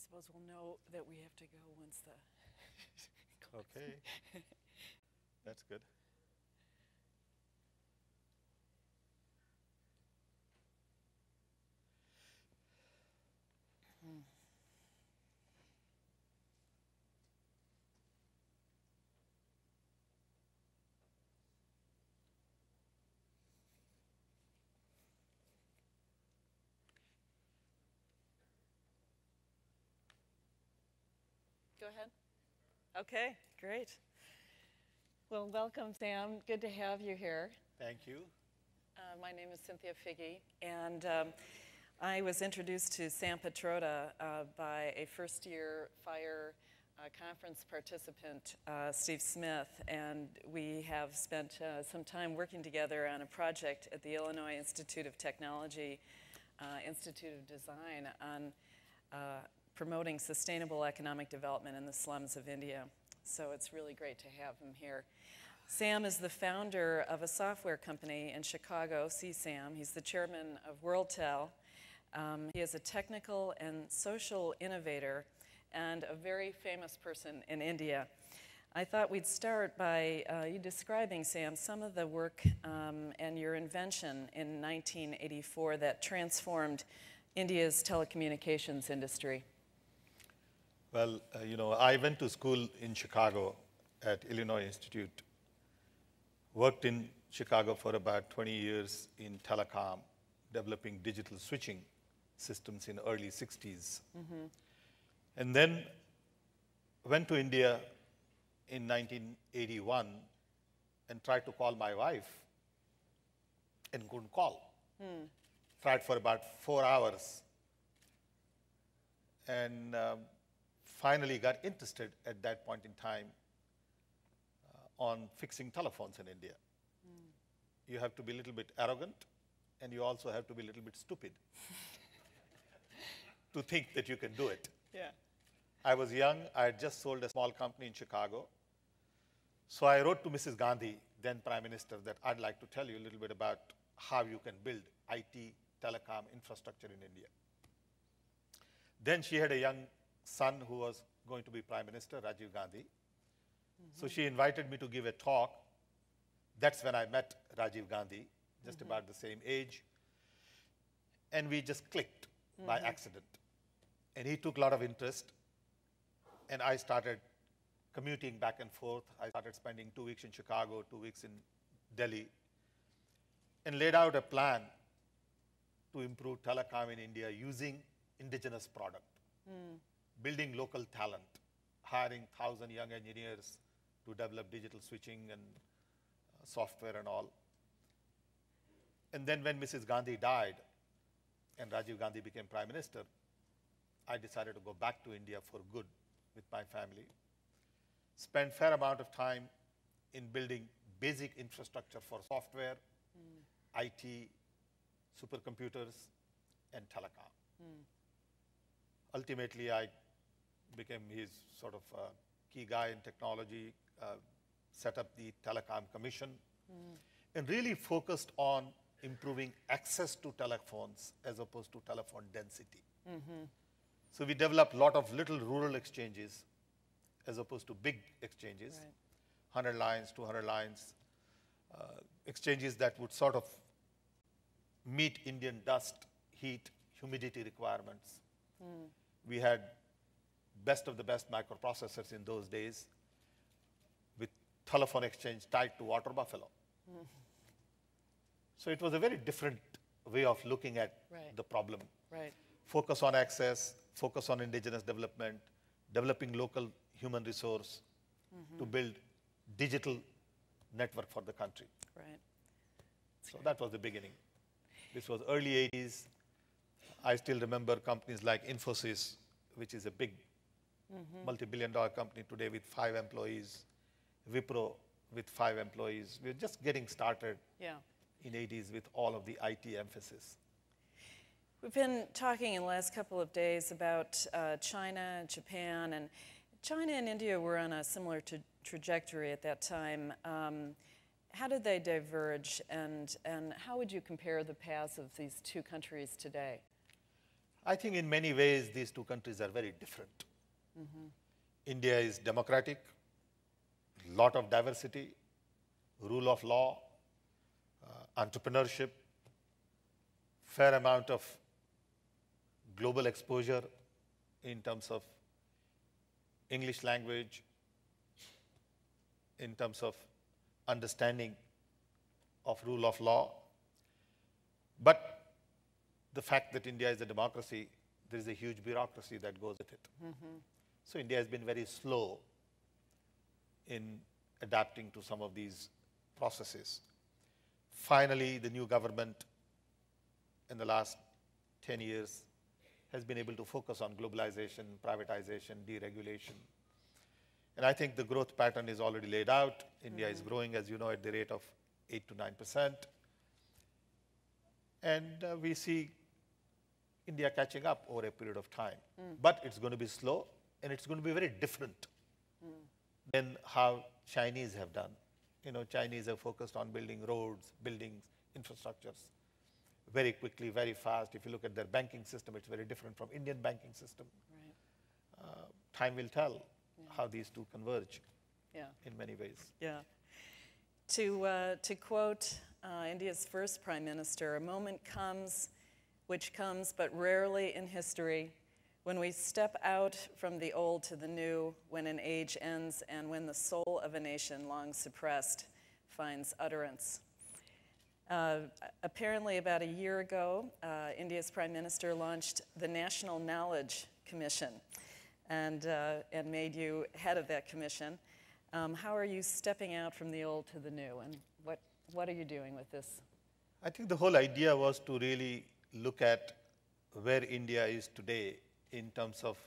suppose we'll know that we have to go once the Okay, that's good. Go ahead. Okay, great. Well, welcome, Sam. Good to have you here. Thank you. My name is Cynthia Figge, and I was introduced to Sam Petrotta by a first-year fire conference participant, Steve Smith, and we have spent some time working together on a project at the Illinois Institute of Technology, Institute of Design on promoting sustainable economic development in the slums of India. So it's really great to have him here. Sam is the founder of a software company in Chicago, CSAM. He's the chairman of WorldTel. He is a technical and social innovator and a very famous person in India. I thought we'd start by you describing, Sam, some of the work and your invention in 1984 that transformed India's telecommunications industry. Well, I went to school in Chicago at Illinois Institute, worked in Chicago for about 20 years in telecom, developing digital switching systems in early 60s. Mm-hmm. And then went to India in 1981 and tried to call my wife and couldn't call. Tried for about 4 hours. And finally got interested at that point in time on fixing telephones in India. You have to be a little bit arrogant, and you also have to be a little bit stupid to think that you can do it. Yeah. I was young. I had just sold a small company in Chicago. So I wrote to Mrs. Gandhi, then Prime Minister, that I'd like to tell you a little bit about how you can build IT telecom infrastructure in India. Then she had a young son who was going to be Prime Minister, Rajiv Gandhi. Mm-hmm. So she invited me to give a talk. That's when I met Rajiv Gandhi, just about the same age. And we just clicked by accident. And he took a lot of interest. And I started commuting back and forth. I started spending 2 weeks in Chicago, 2 weeks in Delhi, and laid out a plan to improve telecom in India using indigenous product. Building local talent, hiring 1,000 young engineers to develop digital switching and software and all. And then when Mrs. Gandhi died and Rajiv Gandhi became Prime Minister, I decided to go back to India for good with my family. Spent fair amount of time in building basic infrastructure for software, IT, supercomputers, and telecom. Ultimately, I became his sort of key guy in technology, set up the Telecom Commission, and really focused on improving access to telephones as opposed to telephone density. So we developed a lot of little rural exchanges as opposed to big exchanges, 100 lines, 200 lines, exchanges that would sort of meet Indian dust, heat, humidity requirements. We had best of the best microprocessors in those days with telephone exchange tied to water buffalo. So it was a very different way of looking at the problem. Focus on access, focus on indigenous development, developing local human resource to build digital network for the country. So that was the beginning. This was early 80s. I still remember companies like Infosys, which is a big multi-billion-dollar company today with 5 employees, Wipro with 5 employees. We're just getting started in 80s with all of the IT emphasis. We've been talking in the last couple of days about China, Japan, and China and India were on a similar trajectory at that time. How did they diverge, and how would you compare the paths of these two countries today? I think in many ways these two countries are very different. India is democratic, lot of diversity, rule of law, entrepreneurship, fair amount of global exposure in terms of English language, in terms of understanding of rule of law. But the fact that India is a democracy, there is a huge bureaucracy that goes with it. So India has been very slow in adapting to some of these processes. Finally, the new government in the last 10 years has been able to focus on globalization, privatization, deregulation. And I think the growth pattern is already laid out. India is growing, as you know, at the rate of 8 to 9%. And we see India catching up over a period of time. But it's going to be slow, and it's going to be very different than how Chinese have done. You know, Chinese have focused on building roads, buildings, infrastructures very quickly, very fast. If you look at their banking system, it's very different from Indian banking system. Right. Time will tell how these two converge in many ways. Yeah. To quote India's first prime minister, a moment comes, which comes but rarely in history, when we step out from the old to the new, when an age ends, and when the soul of a nation long suppressed finds utterance. Apparently about a year ago, India's prime minister launched the National Knowledge Commission and made you head of that commission. How are you stepping out from the old to the new, and what are you doing with this? I think the whole idea was to really look at where India is today in terms of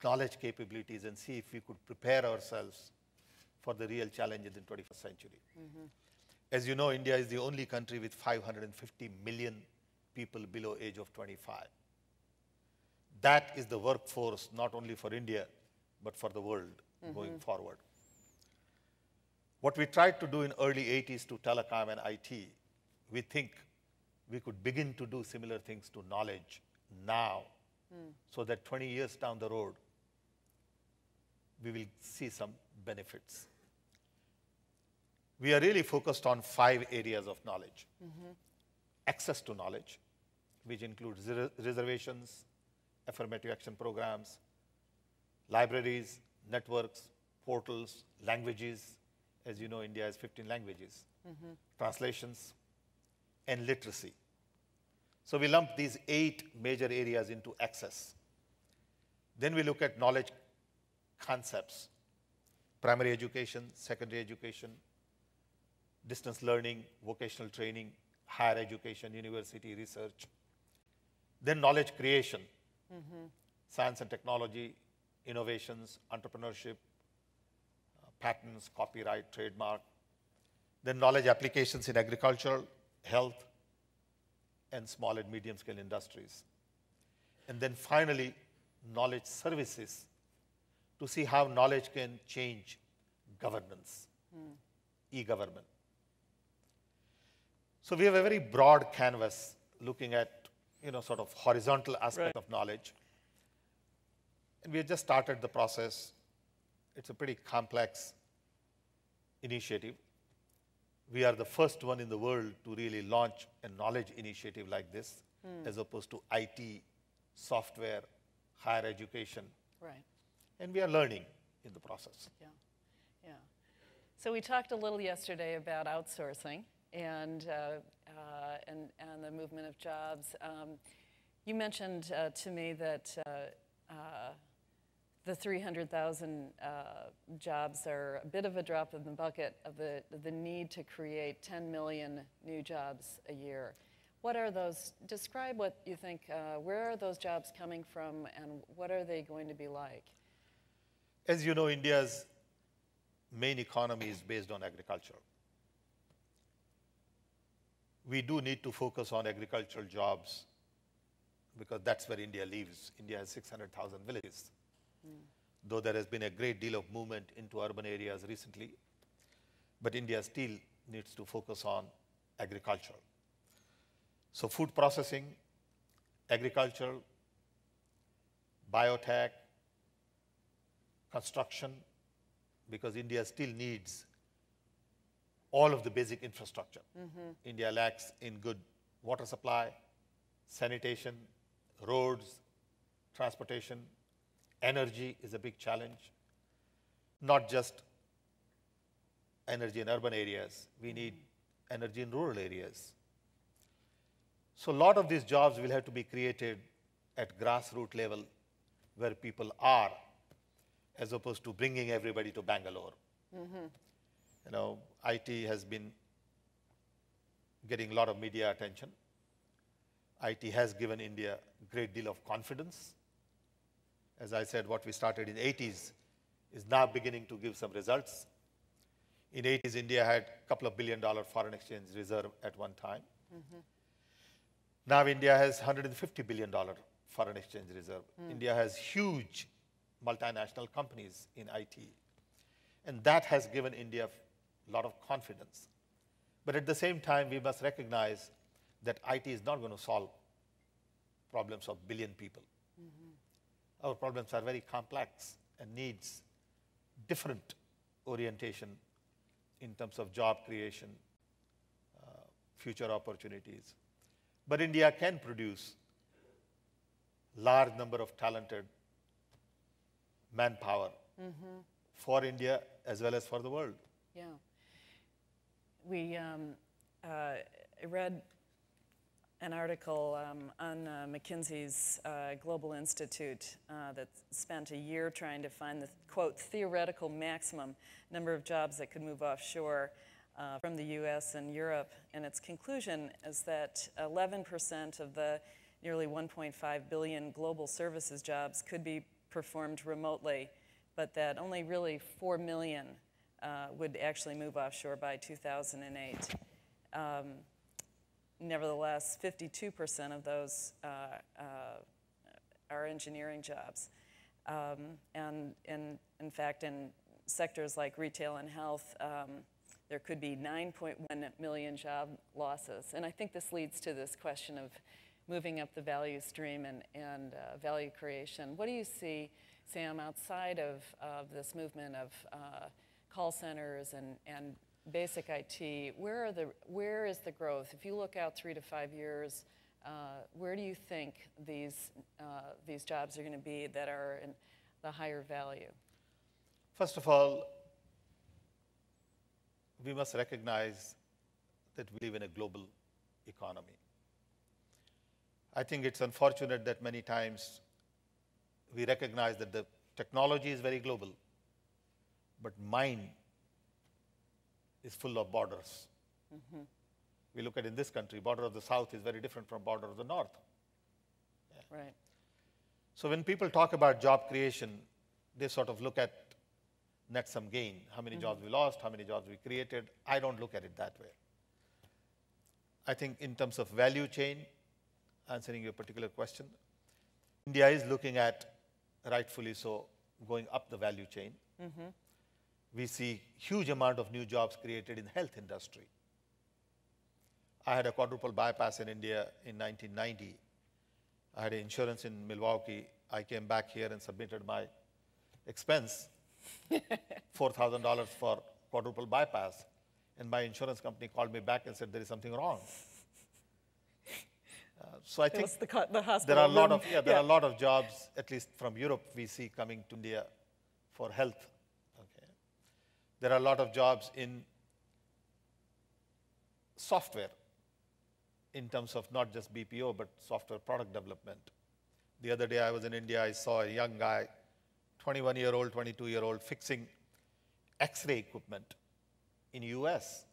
knowledge capabilities and see if we could prepare ourselves for the real challenges in the 21st century. As you know, India is the only country with 550 million people below age of 25. That is the workforce not only for India, but for the world going forward. What we tried to do in early 80s to telecom and IT, we think we could begin to do similar things to knowledge now, so that 20 years down the road, we will see some benefits. We are really focused on 5 areas of knowledge. Access to knowledge, which includes reservations, affirmative action programs, libraries, networks, portals, languages. As you know, India has 15 languages, translations, and literacy. So we lump these 8 major areas into access. Then we look at knowledge concepts, primary education, secondary education, distance learning, vocational training, higher education, university research. Then knowledge creation, science and technology, innovations, entrepreneurship, patents, copyright, trademark. Then knowledge applications in agriculture, health, and small and medium scale industries. And then finally, knowledge services to see how knowledge can change governance, e-government. So we have a very broad canvas looking at, sort of horizontal aspect of knowledge. And we have just started the process. It's a pretty complex initiative. We are the first one in the world to really launch a knowledge initiative like this, as opposed to IT, software, higher education. Right. And we are learning in the process. Yeah. So we talked a little yesterday about outsourcing and the movement of jobs. You mentioned to me that the 300,000 jobs are a bit of a drop in the bucket of the need to create 10 million new jobs a year. What are those? Describe what you think, where are those jobs coming from, and what are they going to be like? As you know, India's main economy is based on agriculture. We do need to focus on agricultural jobs because that's where India lives. India has 600,000 villages. Though there has been a great deal of movement into urban areas recently, but India still needs to focus on agriculture. So food processing, agriculture, biotech, construction, because India still needs all of the basic infrastructure. India lacks in good water supply, sanitation, roads, transportation. Energy is a big challenge. Not just energy in urban areas, we need energy in rural areas. So a lot of these jobs will have to be created at grassroots level where people are, as opposed to bringing everybody to Bangalore. You know, IT has been getting a lot of media attention. IT has given India a great deal of confidence. As I said, what we started in the 80s is now beginning to give some results. In the 80s, India had a couple of $1 billion foreign exchange reserve at one time. Now India has $150 billion foreign exchange reserve. India has huge multinational companies in IT. And that has given India a lot of confidence. But at the same time, we must recognize that IT is not going to solve problems of billion people. Our problems are very complex and needs different orientation in terms of job creation, future opportunities. But India can produce large number of talented manpower for India as well as for the world. Yeah. We read an article on McKinsey's Global Institute that spent a year trying to find the, quote, theoretical maximum number of jobs that could move offshore from the US and Europe. And its conclusion is that 11% of the nearly 1.5 billion global services jobs could be performed remotely, but that only really 4 million would actually move offshore by 2008. Nevertheless, 52% of those are engineering jobs. And in fact, in sectors like retail and health, there could be 9.1 million job losses. And I think this leads to this question of moving up the value stream and value creation. What do you see, Sam, outside of this movement of call centers and basic IT, where is the growth? If you look out 3 to 5 years, where do you think these jobs are going to be that are in the higher value? First of all, we must recognize that we live in a global economy. I think it's unfortunate that many times we recognize that the technology is very global, but mind is full of borders. We look at in this country, border of the south is very different from border of the north. Yeah. Right. So when people talk about job creation, they sort of look at net sum gain, how many jobs we lost, how many jobs we created. I don't look at it that way. I think in terms of value chain, answering your particular question, India is looking at, rightfully so, going up the value chain. We see huge amount of new jobs created in health industry. I had a quadruple bypass in India in 1990. I had insurance in Milwaukee. I came back here and submitted my expense, $4,000 for quadruple bypass. And my insurance company called me back and said there is something wrong. So I think the hospital there are a lot room. of there are a lot of jobs, at least from Europe, we see coming to India for health. Okay. There are a lot of jobs in software, in terms of not just BPO, but software product development. The other day I was in India, I saw a young guy, 21-year-old, 22-year-old, fixing X-ray equipment in US.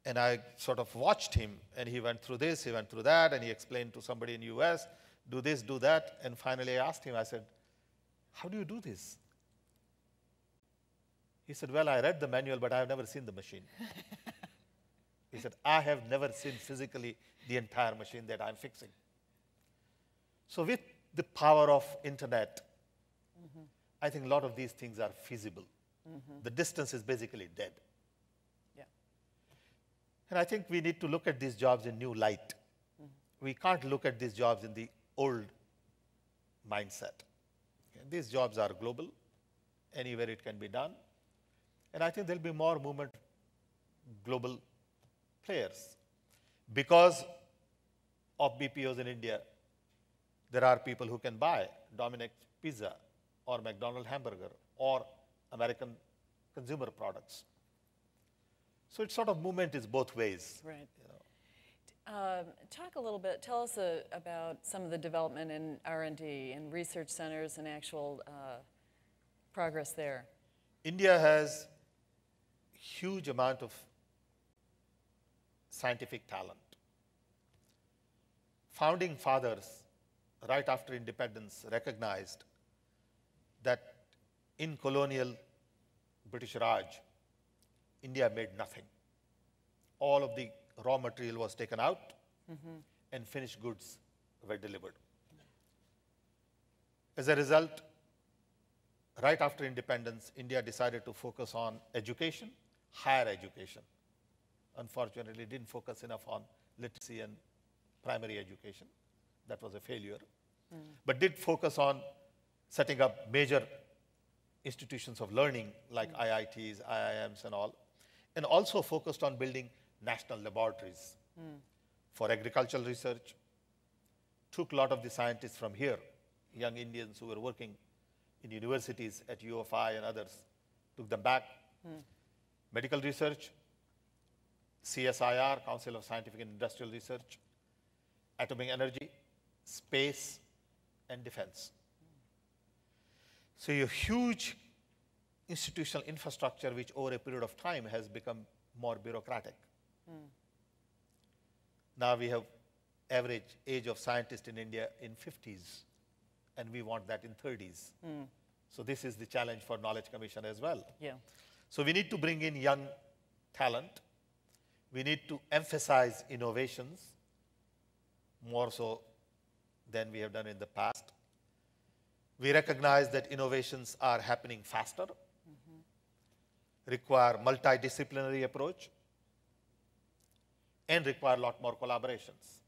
And I sort of watched him, and he went through this, he went through that, and he explained to somebody in US, do this, do that. And finally I asked him, I said, how do you do this? He said, well, I read the manual, but I have never seen the machine. He said, I have never seen physically the entire machine that I'm fixing. So with the power of internet, I think a lot of these things are feasible. The distance is basically dead. Yeah. And I think we need to look at these jobs in new light. we can't look at these jobs in the old mindset. Okay, these jobs are global. Anywhere it can be done. And I think there'll be more movement global players. Because of BPOs in India, there are people who can buy Domino's Pizza or McDonald's hamburger or American consumer products. So it's sort of movement is both ways. Right. You know. Talk a little bit, tell us about some of the development in R&D and research centers and actual progress there. India has huge amount of scientific talent. Founding fathers, right after independence, recognized that in colonial British Raj, India made nothing. All of the raw material was taken out and finished goods were delivered. As a result, right after independence, India decided to focus on education, higher education. Unfortunately, didn't focus enough on literacy and primary education. That was a failure. But did focus on setting up major institutions of learning like IITs, IIMs and all. And also focused on building national laboratories for agricultural research. Took a lot of the scientists from here, young Indians who were working in universities at UFI and others, took them back. Medical research, CSIR, Council of Scientific and Industrial Research, atomic energy, space, and defense. So a huge institutional infrastructure which over a period of time has become more bureaucratic. Now we have average age of scientists in India in 50s, and we want that in 30s. So this is the challenge for Knowledge Commission as well. Yeah. So we need to bring in young talent. We need to emphasize innovations more so than we have done in the past. We recognize that innovations are happening faster, require multidisciplinary approach, and require a lot more collaborations.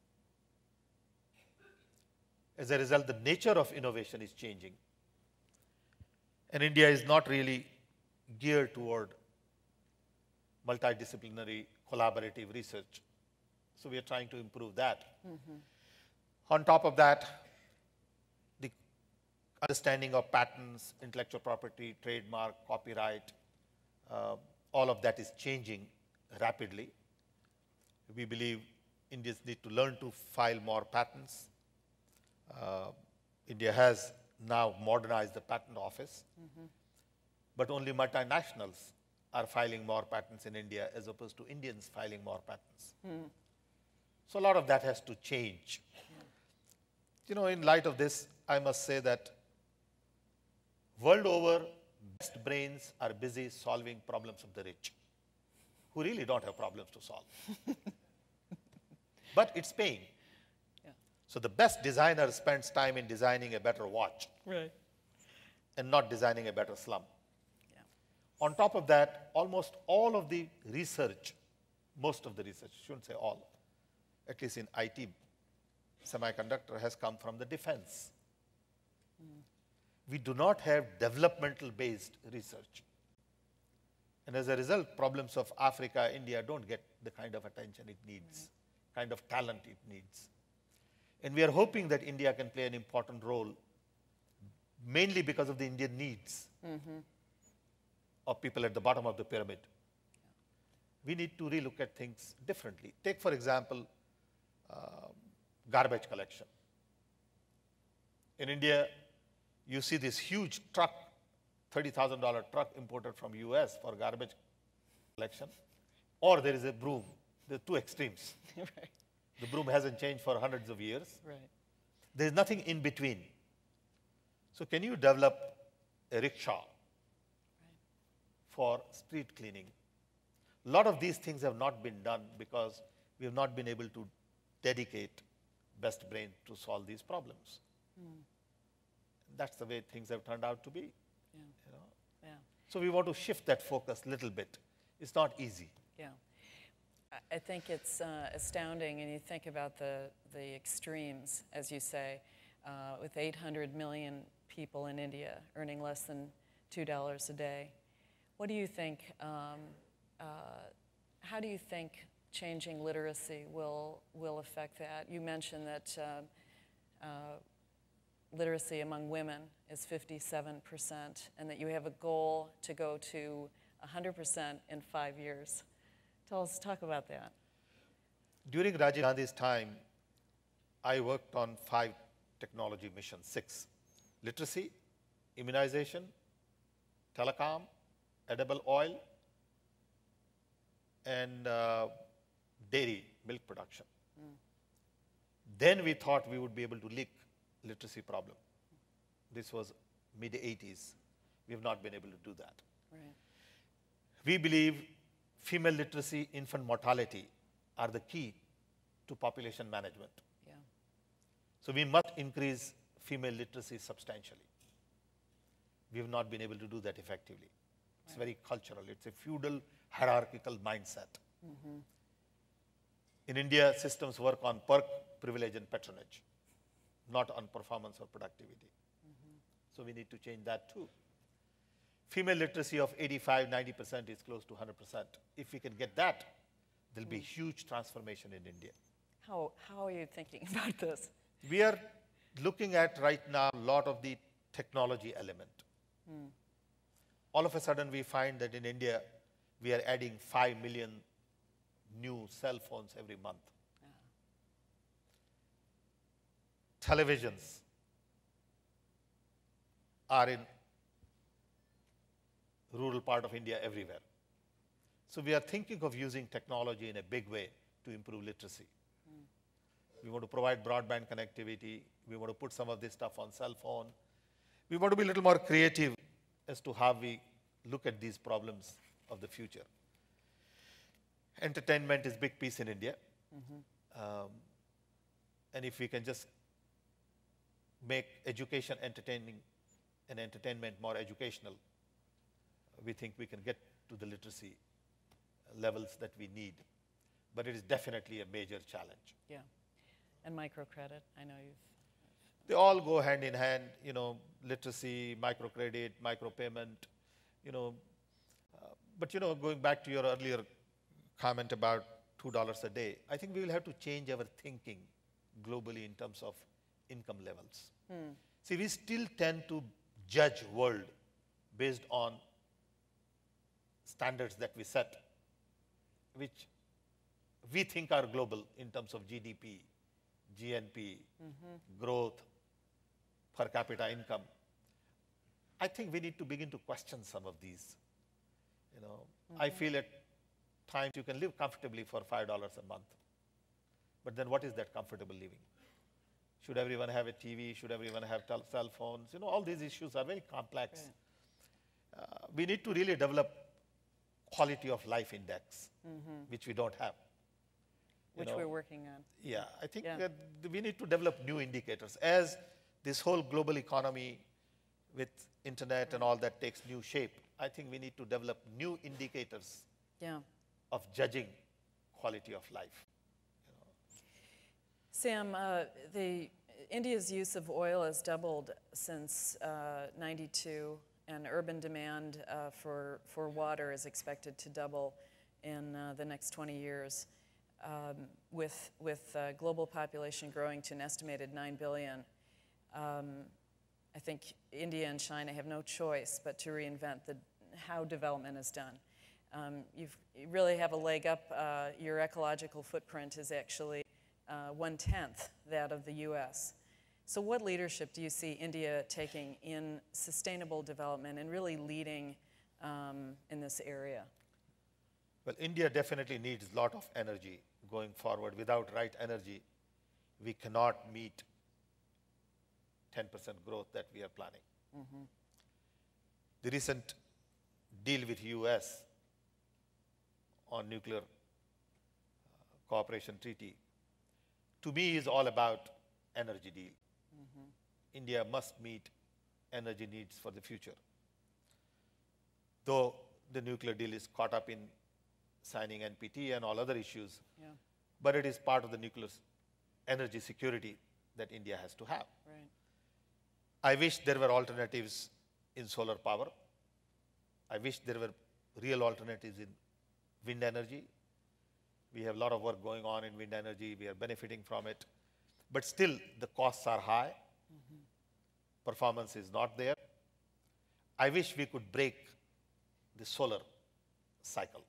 As a result, the nature of innovation is changing. And India is not really geared toward multidisciplinary collaborative research. So we are trying to improve that. On top of that, the understanding of patents, intellectual property, trademark, copyright, all of that is changing rapidly. We believe Indians need to learn to file more patents. India has now modernized the patent office, but only multinationals are filing more patents in India as opposed to Indians filing more patents. So a lot of that has to change. You know, in light of this, I must say that world over, best brains are busy solving problems of the rich, who really don't have problems to solve. But it's paying. Yeah. So the best designer spends time in designing a better watch Right. and not designing a better slum. Yeah. On top of that, almost all of the research, most of the research, shouldn't say all, at least in IT, semiconductor has come from the defense. We do not have developmental-based research. And as a result, problems of Africa, India don't get the kind of attention it needs, kind of talent it needs. And we are hoping that India can play an important role, mainly because of the Indian needs of people at the bottom of the pyramid. We need to relook at things differently. Take, for example, garbage collection. In India, you see this huge truck, $30,000 truck imported from US for garbage collection, or there is a broom. There are two extremes. Right. The broom hasn't changed for hundreds of years. Right. There's nothing in between. So can you develop a rickshaw for street cleaning? A lot of these things have not been done because we have not been able to dedicate best brain to solve these problems. That's the way things have turned out to be. Yeah. You know? Yeah. So we want to shift that focus a little bit. It's not easy. Yeah. I think it's astounding, and you think about the extremes, as you say, with 800 million people in India earning less than $2 a day. What do you think, how do you think changing literacy will affect that? You mentioned that literacy among women is 57%, and that you have a goal to go to 100% in 5 years. Talk about that. During Rajiv Gandhi's time, I worked on 5 technology missions, 6. Literacy, immunization, telecom, edible oil, and dairy, milk production. Then we thought we would be able to lick literacy problem. This was mid-80s. We have not been able to do that. Right. We believe female literacy, infant mortality are the key to population management. Yeah. So we must increase female literacy substantially. We have not been able to do that effectively. It's very cultural. It's a feudal, hierarchical mindset. In India, systems work on perk, privilege, and patronage, not on performance or productivity. So we need to change that too. Female literacy of 85–90% is close to 100%. If we can get that, there'll be huge transformation in India. How are you thinking about this? We are looking at right now a lot of the technology element. All of a sudden, we find that in India, we are adding 5 million new cell phones every month. Televisions are in rural part of India everywhere. So we are thinking of using technology in a big way to improve literacy. We want to provide broadband connectivity. We want to put some of this stuff on cell phone. We want to be a little more creative as to how we look at these problems of the future. Entertainment is a big piece in India. And if we can just make education entertaining and entertainment more educational, we think we can get to the literacy levels that we need. But it is definitely a major challenge. Yeah. And microcredit, I know you've... They all go hand in hand, literacy, microcredit, micropayment, but going back to your earlier comment about $2 a day, I think we will have to change our thinking globally in terms of income levels. See, we still tend to judge world based on standards that we set, which we think are global in terms of GDP, GNP, growth, per capita income. I think we need to begin to question some of these. I feel at times you can live comfortably for $5 a month. But then what is that comfortable living? Should everyone have a TV? Should everyone have cell phones? All these issues are very complex. Right. We need to really develop quality of life index, which we don't have. Which we're working on. Yeah, I think that we need to develop new indicators. As this whole global economy with internet and all that takes new shape, I think we need to develop new indicators of judging quality of life. Sam, India's use of oil has doubled since '92, and urban demand for water is expected to double in the next 20 years. With global population growing to an estimated 9 billion, I think India and China have no choice but to reinvent how development is done. You really have a leg up. Your ecological footprint is actually 1/10 that of the US. So what leadership do you see India taking in sustainable development and really leading in this area? Well, India definitely needs a lot of energy going forward. Without right energy, we cannot meet 10% growth that we are planning. The recent deal with US on nuclear cooperation treaty, to me, is all about energy deal. India must meet energy needs for the future. Though the nuclear deal is caught up in signing NPT and all other issues. Yeah. But it is part of the nuclear energy security that India has to have. Right. I wish there were alternatives in solar power. I wish there were real alternatives in wind energy. We have a lot of work going on in wind energy. We are benefiting from it. But still, the costs are high. Performance is not there. I wish we could break the solar cycle,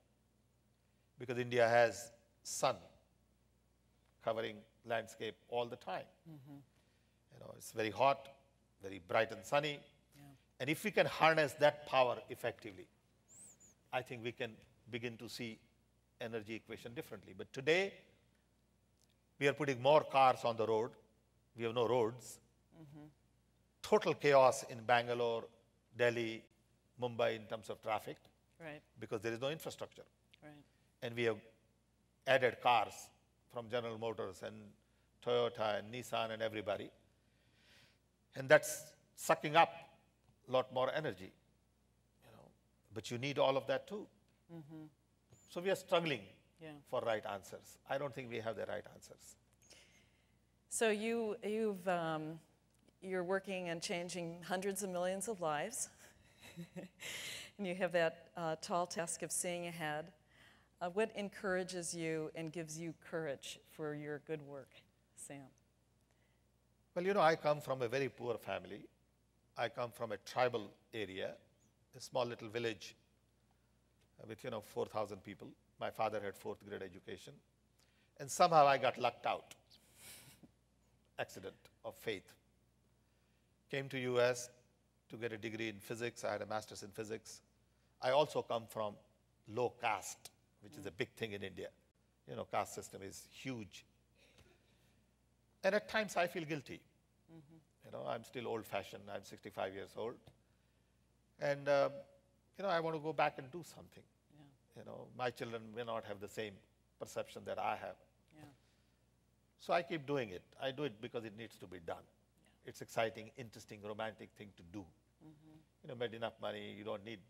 because India has sun covering landscape all the time. You know, it's very hot, very bright and sunny. Yeah. And if we can harness that power effectively, I think we can begin to see energy equation differently. But today, we are putting more cars on the road. We have no roads. Total chaos in Bangalore, Delhi, Mumbai in terms of traffic, Right. because there is no infrastructure. Right. And we have added cars from General Motors and Toyota and Nissan and everybody. And that's sucking up a lot more energy. You know. But you need all of that too. So we are struggling Yeah. for right answers. I don't think we have the right answers. So you're working and changing hundreds of millions of lives, and you have that tall task of seeing ahead. What encourages you and gives you courage for your good work, Sam? Well, you know, I come from a very poor family. I come from a tribal area, a small little village with, 4,000 people. My father had 4th grade education. And somehow I got lucked out. Accident of faith. Came to US to get a degree in physics. I had a master's in physics. I also come from low caste, which is a big thing in India. You know, caste system is huge. And at times I feel guilty. You know, I'm still old-fashioned. I'm 65 years old. And, I want to go back and do something. Yeah. You know, my children may not have the same perception that I have. Yeah. So I keep doing it. I do it because it needs to be done. Yeah. It's exciting, interesting, romantic thing to do. You know, made enough money, you don't need,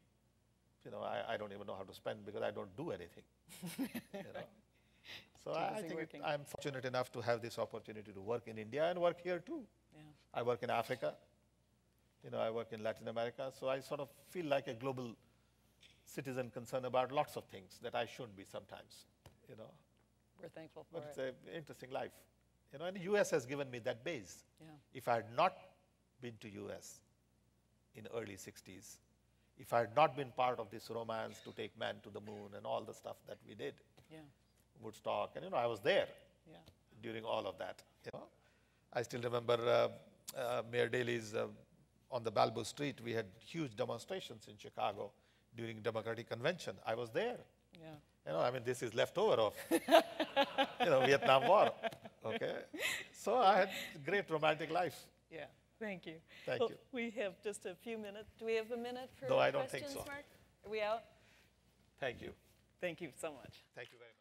I don't even know how to spend because I don't do anything. You know? So I think I'm fortunate enough to have this opportunity to work in India and work here too. Yeah. I work in Africa. I work in Latin America. So I sort of feel like a global citizen concerned about lots of things that I shouldn't be sometimes. We're thankful for But it. it's an interesting life. And the US has given me that base. Yeah. If I had not been to US in early 60s, if I had not been part of this romance to take man to the moon and all the stuff that we did, Yeah. Woodstock, and I was there Yeah. during all of that. I still remember Mayor Daley's on the Balboa Street. We had huge demonstrations in Chicago during Democratic Convention. I was there. Yeah. This is leftover of Vietnam War. Okay, so I had a great romantic life. Yeah. Thank you. Thank Well, you. we have just a few minutes. Do we have a minute for No, I don't think questions, so. Mark? Are we out? Thank you. Thank you so much. Thank you very much.